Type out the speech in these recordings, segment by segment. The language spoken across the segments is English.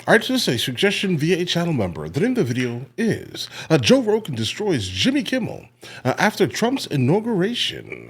Alright, so this is a suggestion via a channel member. The name of the video is Joe Rogan destroys Jimmy Kimmel after Trump's inauguration.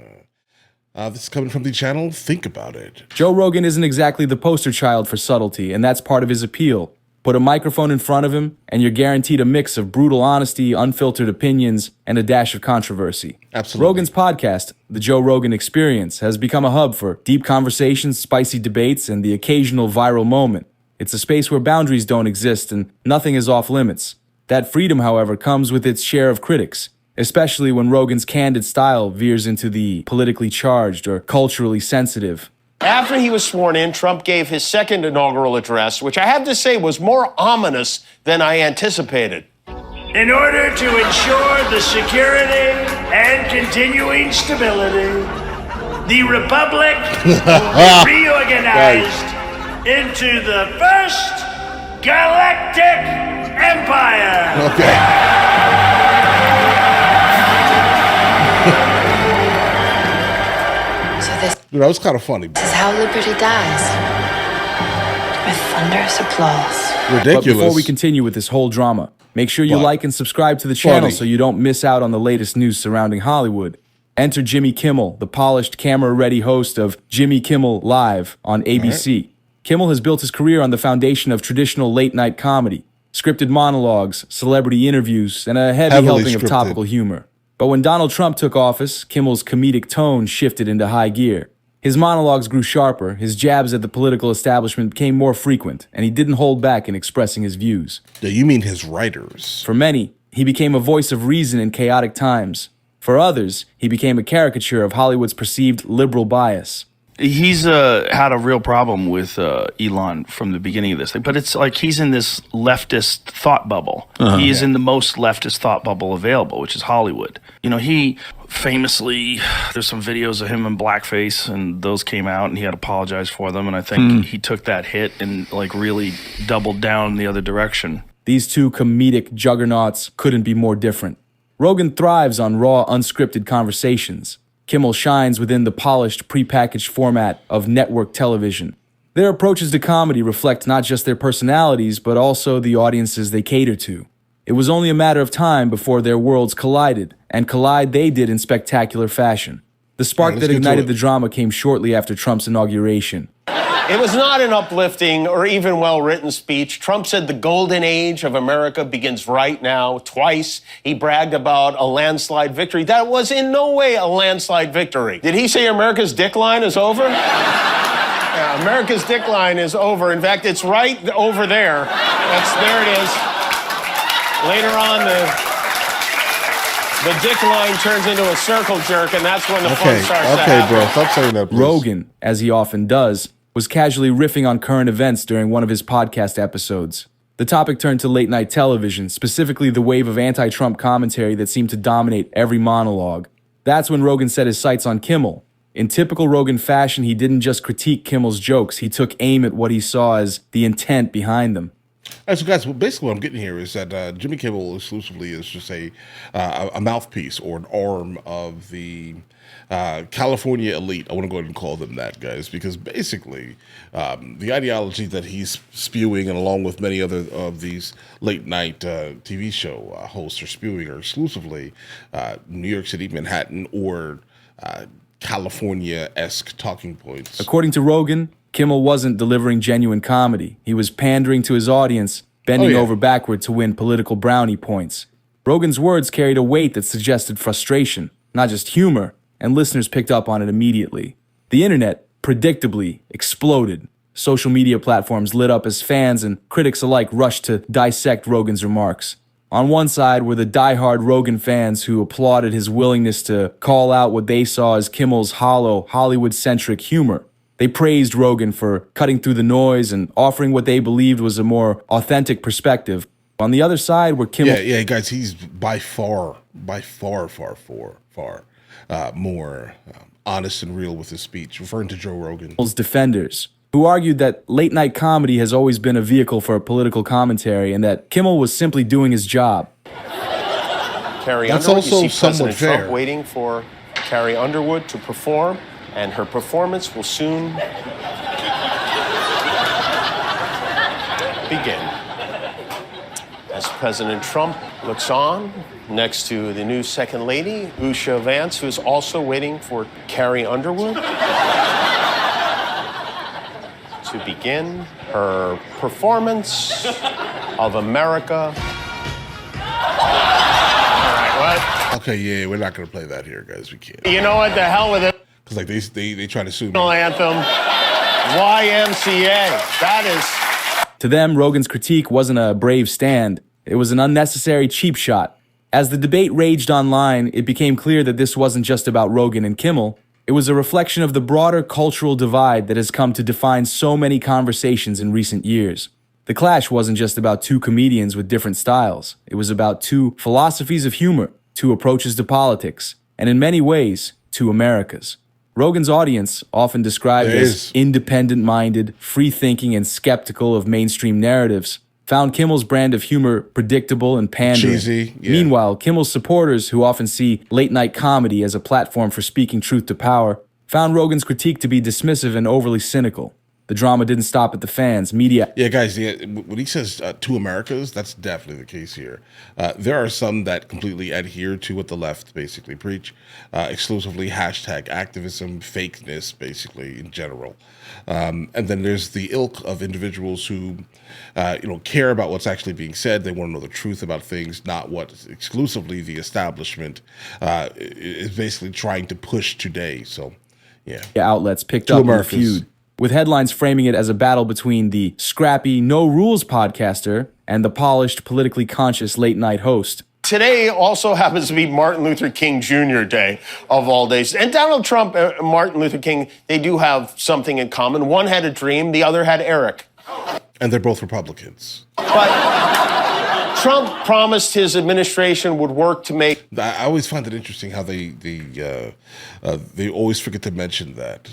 This is coming from the channel Think About It. Joe Rogan isn't exactly the poster child for subtlety, and that's part of his appeal. Put a microphone in front of him, and you're guaranteed a mix of brutal honesty, unfiltered opinions, and a dash of controversy. Absolutely. Rogan's podcast, The Joe Rogan Experience, has become a hub for deep conversations, spicy debates, and the occasional viral moment. It's a space where boundaries don't exist and nothing is off limits. That freedom, however, comes with its share of critics, especially when Rogan's candid style veers into the politically charged or culturally sensitive. After he was sworn in, Trump gave his second inaugural address, which I have to say was more ominous than I anticipated. In order to ensure the security and continuing stability, the Republic will be reorganized into the first galactic empire. Okay. Dude, that was kind of funny. This is how liberty dies. With thunderous applause. Ridiculous. But before we continue with this whole drama, make sure you like and subscribe to the channel so you don't miss out on the latest news surrounding Hollywood. Enter Jimmy Kimmel, the polished, camera-ready host of Jimmy Kimmel Live on ABC. Kimmel has built his career on the foundation of traditional late-night comedy, scripted monologues, celebrity interviews, and a heavy helping of topical humor. But when Donald Trump took office, Kimmel's comedic tone shifted into high gear. His monologues grew sharper, his jabs at the political establishment became more frequent, and he didn't hold back in expressing his views. You mean his writers? For many, he became a voice of reason in chaotic times. For others, he became a caricature of Hollywood's perceived liberal bias. He's had a real problem with Elon from the beginning of this thing, but it's like he's in this leftist thought bubble. He is in the most leftist thought bubble available, which is Hollywood. You know, he famously, there's some videos of him in blackface, and those came out, and he had apologized for them, and I think he took that hit and like really doubled down the other direction. These two comedic juggernauts couldn't be more different. Rogan thrives on raw, unscripted conversations. Kimmel shines within the polished, prepackaged format of network television. Their approaches to comedy reflect not just their personalities, but also the audiences they cater to. It was only a matter of time before their worlds collided, and collide they did in spectacular fashion. The spark that ignited the drama came shortly after Trump's inauguration. It was not an uplifting or even well-written speech. Trump said the golden age of America begins right now. Twice, he bragged about a landslide victory. That was in no way a landslide victory. Did he say America's dick line is over? Yeah, America's dick line is over. In fact, it's right over there. There it is. Later on, the dick line turns into a circle jerk, and that's when the fun starts to happen. Okay, bro, stop saying that, please. Rogan, as he often does, was casually riffing on current events during one of his podcast episodes. The topic turned to late-night television, specifically the wave of anti-Trump commentary that seemed to dominate every monologue. That's when Rogan set his sights on Kimmel. In typical Rogan fashion, he didn't just critique Kimmel's jokes, he took aim at what he saw as the intent behind them. All right, so guys, basically what I'm getting here is that Jimmy Kimmel exclusively is just a mouthpiece or an arm of the California elite. I want to go ahead and call them that, guys, because basically the ideology that he's spewing, and along with many other of these late night TV show hosts are spewing, are exclusively New York City, Manhattan, or California-esque talking points. According to Rogan, Kimmel wasn't delivering genuine comedy. He was pandering to his audience, bending over backward to win political brownie points. Rogan's words carried a weight that suggested frustration, not just humor, and listeners picked up on it immediately. The internet, predictably, exploded. Social media platforms lit up as fans and critics alike rushed to dissect Rogan's remarks. On one side were the diehard Rogan fans who applauded his willingness to call out what they saw as Kimmel's hollow, Hollywood-centric humor. They praised Rogan for cutting through the noise and offering what they believed was a more authentic perspective. On the other side were Kimmel... Yeah, guys, he's by far more honest and real with his speech, referring to Joe Rogan. Defenders, who argued that late-night comedy has always been a vehicle for political commentary and that Kimmel was simply doing his job. Carrie That's Underwood, also you see somewhat President fair. Trump waiting for Carrie Underwood to perform, and her performance will soon begin. As President Trump looks on next to the new second lady, Usha Vance, who is also waiting for Carrie Underwood to begin her performance of America. All right, what? Okay, yeah, we're not gonna play that here, guys. We can't. You know what? The hell with it. Because like they try to sue me. National anthem, YMCA. That is. To them, Rogan's critique wasn't a brave stand. It was an unnecessary cheap shot. As the debate raged online, it became clear that this wasn't just about Rogan and Kimmel. It was a reflection of the broader cultural divide that has come to define so many conversations in recent years. The clash wasn't just about two comedians with different styles. It was about two philosophies of humor, two approaches to politics, and in many ways, two Americas. Rogan's audience, often described as independent-minded, free-thinking, and skeptical of mainstream narratives, found Kimmel's brand of humor predictable and pandering. Cheesy, yeah. Meanwhile, Kimmel's supporters, who often see late-night comedy as a platform for speaking truth to power, found Rogan's critique to be dismissive and overly cynical. The drama didn't stop at the fans. Media. Yeah, guys, when he says two Americas, that's definitely the case here. There are some that completely adhere to what the left basically preach, exclusively hashtag activism, fakeness, basically, in general. And then there's the ilk of individuals who, care about what's actually being said. They want to know the truth about things, not what exclusively the establishment is basically trying to push today. So, yeah. Outlets picked up the feud, with headlines framing it as a battle between the scrappy, no-rules podcaster and the polished, politically conscious late-night host. Today also happens to be Martin Luther King Jr. Day, of all days. And Donald Trump and Martin Luther King, they do have something in common. One had a dream, the other had Eric. And they're both Republicans. But Trump promised his administration would work to make... I always find it interesting how they always forget to mention that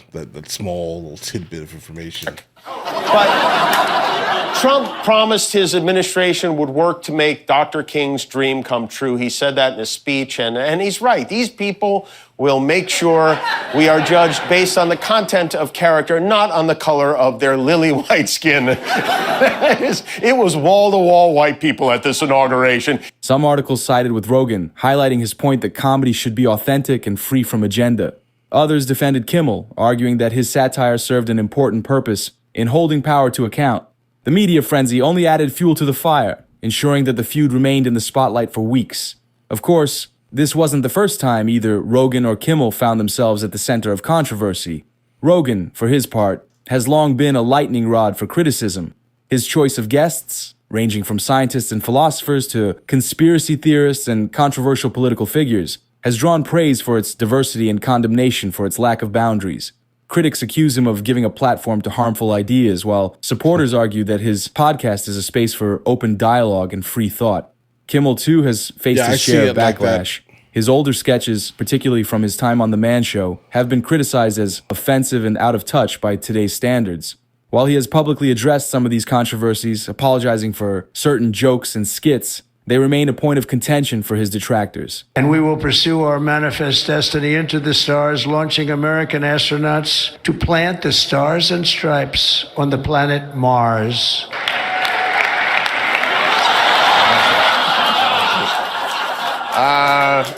small little tidbit of information. But Trump promised his administration would work to make Dr. King's dream come true. He said that in his speech, and he's right. These people will make sure we are judged based on the content of character, not on the color of their lily white skin. It was wall-to-wall white people at this inauguration. Some articles sided with Rogan, highlighting his point that comedy should be authentic and free from agenda. Others defended Kimmel, arguing that his satire served an important purpose in holding power to account. The media frenzy only added fuel to the fire, ensuring that the feud remained in the spotlight for weeks. Of course, this wasn't the first time either Rogan or Kimmel found themselves at the center of controversy. Rogan, for his part, has long been a lightning rod for criticism. His choice of guests, ranging from scientists and philosophers to conspiracy theorists and controversial political figures, has drawn praise for its diversity and condemnation for its lack of boundaries. Critics accuse him of giving a platform to harmful ideas, while supporters argue that his podcast is a space for open dialogue and free thought. Kimmel, too, has faced his share of backlash. His older sketches, particularly from his time on The Man Show, have been criticized as offensive and out of touch by today's standards. While he has publicly addressed some of these controversies, apologizing for certain jokes and skits, they remain a point of contention for his detractors. And we will pursue our manifest destiny into the stars, launching American astronauts to plant the stars and stripes on the planet Mars.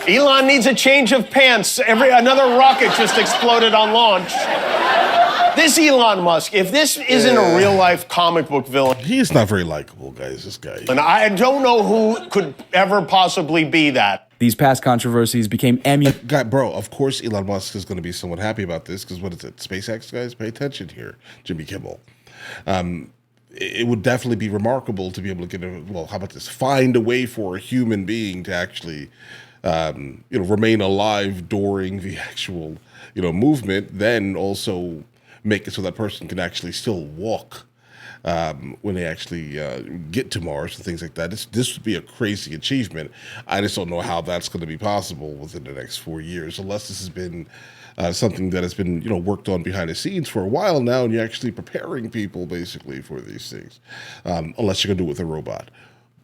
Elon needs a change of pants. Another rocket just exploded on launch. This Elon Musk, if this isn't a real-life comic book villain... He is not very likable, guys, this guy. And I don't know who could ever possibly be that. These past controversies became Bro, of course Elon Musk is going to be somewhat happy about this, because what is it, SpaceX, guys? Pay attention here, Jimmy Kimmel. It would definitely be remarkable to be able to get how about this? Find a way for a human being to actually, remain alive during the actual, movement, then also make it so that person can actually still walk when they actually get to Mars and things like that. This would be a crazy achievement. I just don't know how that's going to be possible within the next 4 years, unless this has been something that has been, worked on behind the scenes for a while now, and you're actually preparing people basically for these things. Unless you're going to do it with a robot.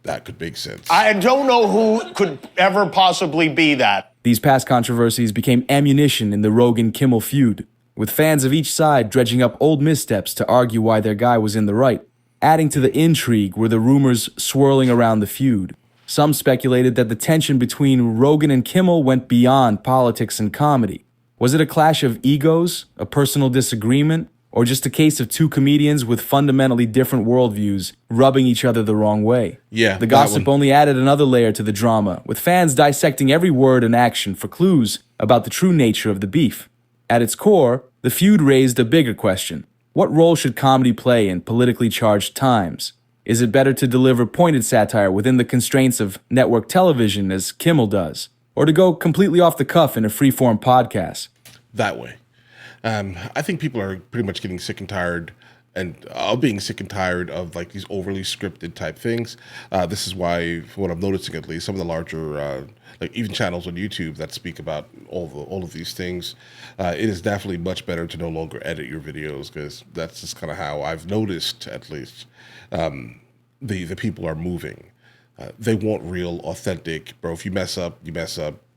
That could make sense. I don't know who could ever possibly be that. These past controversies became ammunition in the Rogan-Kimmel feud, with fans of each side dredging up old missteps to argue why their guy was in the right. Adding to the intrigue were the rumors swirling around the feud. Some speculated that the tension between Rogan and Kimmel went beyond politics and comedy. Was it a clash of egos, a personal disagreement, or just a case of two comedians with fundamentally different worldviews rubbing each other the wrong way? Yeah, the gossip only added another layer to the drama, with fans dissecting every word and action for clues about the true nature of the beef. At its core, the feud raised a bigger question. What role should comedy play in politically charged times? Is it better to deliver pointed satire within the constraints of network television as Kimmel does, or to go completely off the cuff in a free-form podcast? That way. I think people are pretty much getting sick and tired of being sick and tired of like these overly scripted type things. This is why, for what I'm noticing at least, some of the larger, like even channels on YouTube that speak about all of these things, it is definitely much better to no longer edit your videos, because that's just kind of how I've noticed, at least, the people are moving. They want real, authentic, bro. If you mess up,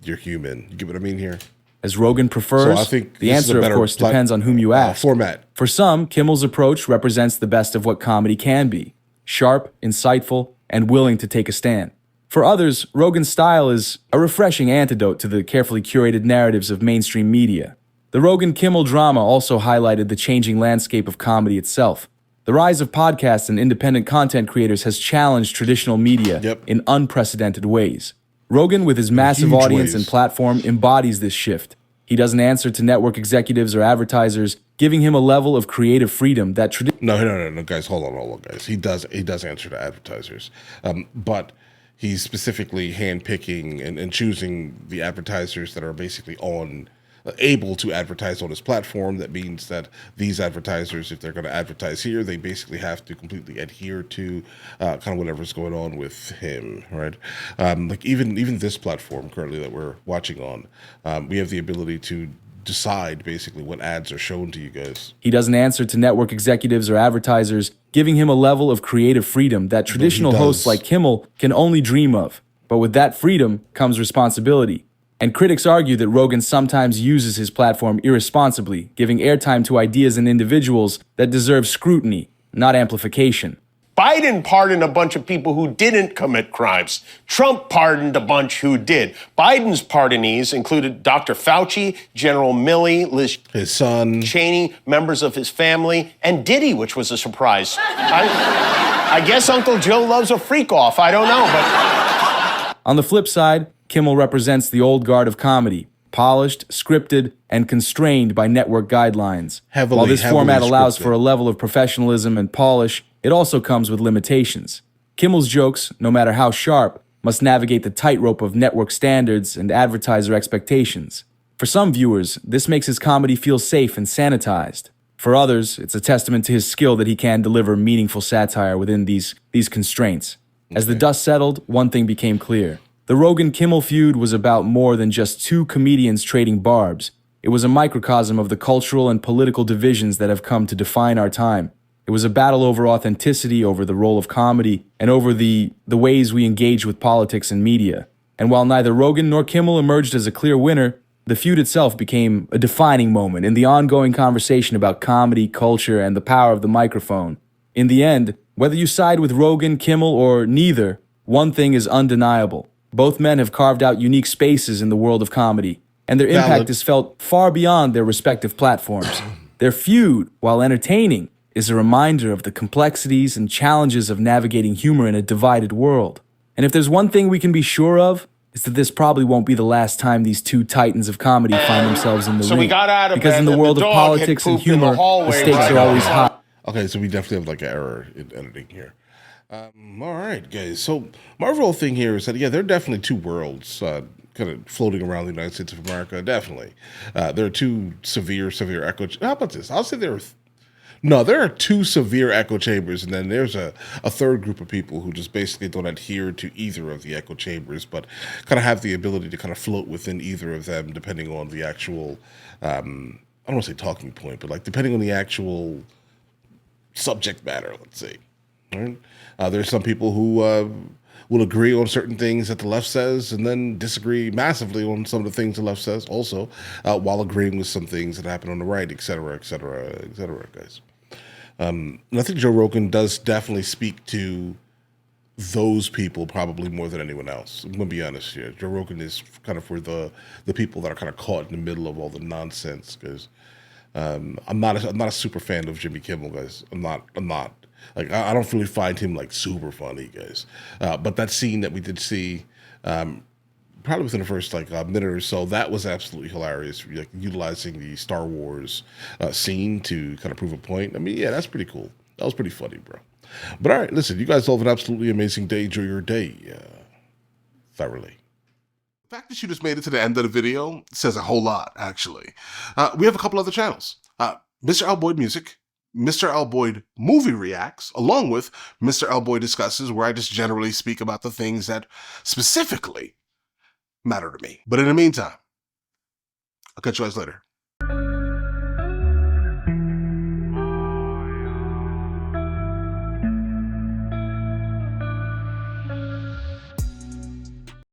you're human. You get what I mean here? As Rogan prefers, so I think the answer, of course, depends on whom you ask. Format. For some, Kimmel's approach represents the best of what comedy can be: sharp, insightful, and willing to take a stand. For others, Rogan's style is a refreshing antidote to the carefully curated narratives of mainstream media. The Rogan-Kimmel drama also highlighted the changing landscape of comedy itself. The rise of podcasts and independent content creators has challenged traditional media in unprecedented ways. Rogan, with his massive audience and platform, embodies this shift. He doesn't answer to network executives or advertisers, giving him a level of creative freedom that No, guys, hold on, guys. He does answer to advertisers, but he's specifically handpicking and choosing the advertisers that are basically able to advertise on his platform. That means that these advertisers, if they're going to advertise here, they basically have to completely adhere to kind of whatever's going on with him, right? Like even this platform currently that we're watching on, we have the ability to decide basically what ads are shown to you guys. He doesn't answer to network executives or advertisers, giving him a level of creative freedom that traditional hosts like Kimmel can only dream of. But with that freedom comes responsibility. And critics argue that Rogan sometimes uses his platform irresponsibly, giving airtime to ideas and individuals that deserve scrutiny, not amplification. Biden pardoned a bunch of people who didn't commit crimes. Trump pardoned a bunch who did. Biden's pardonees included Dr. Fauci, General Milley, Liz, his son, Cheney, members of his family, and Diddy, which was a surprise. I guess Uncle Joe loves a freak off. I don't know, but... On the flip side, Kimmel represents the old guard of comedy, polished, scripted, and constrained by network guidelines. While this format allows for a level of professionalism and polish, it also comes with limitations. Kimmel's jokes, no matter how sharp, must navigate the tightrope of network standards and advertiser expectations. For some viewers, this makes his comedy feel safe and sanitized. For others, it's a testament to his skill that he can deliver meaningful satire within these constraints. As the dust settled, one thing became clear. The Rogan-Kimmel feud was about more than just two comedians trading barbs. It was a microcosm of the cultural and political divisions that have come to define our time. It was a battle over authenticity, over the role of comedy, and over the ways we engage with politics and media. And while neither Rogan nor Kimmel emerged as a clear winner, the feud itself became a defining moment in the ongoing conversation about comedy, culture, and the power of the microphone. In the end, whether you side with Rogan, Kimmel, or neither, one thing is undeniable. Both men have carved out unique spaces in the world of comedy, and their impact is felt far beyond their respective platforms. Their feud, while entertaining, is a reminder of the complexities and challenges of navigating humor in a divided world. And if there's one thing we can be sure of, it's that this probably won't be the last time these two titans of comedy find themselves in the ring. We got out of because in the world of politics and humor, the stakes are always high. Okay, so we definitely have like an error in editing here. All right, guys. So my overall thing here is that, yeah, there are definitely two worlds kind of floating around the United States of America. Definitely. There are two severe echo. How about this? I'll say there are two severe echo chambers, and then there's a third group of people who just basically don't adhere to either of the echo chambers, but kind of have the ability to kind of float within either of them, depending on the actual, I don't want to say talking point, but like depending on the actual subject matter, let's say. Right? There's some people who will agree on certain things that the left says and then disagree massively on some of the things the left says also, while agreeing with some things that happen on the right, et cetera, guys. And I think Joe Rogan does definitely speak to those people probably more than anyone else. I'm gonna be honest here. Joe Rogan is kind of for the people that are kind of caught in the middle of all the nonsense. Because I'm not a super fan of Jimmy Kimmel, guys. I'm not. Like I don't really find him like super funny, guys. But that scene that we did see, probably within the first like minute or so, that was absolutely hilarious. Like utilizing the Star Wars scene to kind of prove a point. I mean, yeah, that's pretty cool. That was pretty funny, bro. But all right, listen, you guys all have an absolutely amazing day. Enjoy your day thoroughly. The fact that you just made it to the end of the video says a whole lot, actually. We have a couple other channels. MrLboyd Music, MrLboyd Movie Reacts, along with MrLboyd Discusses, where I just generally speak about the things that specifically matter to me. But in the meantime, I'll catch you guys later.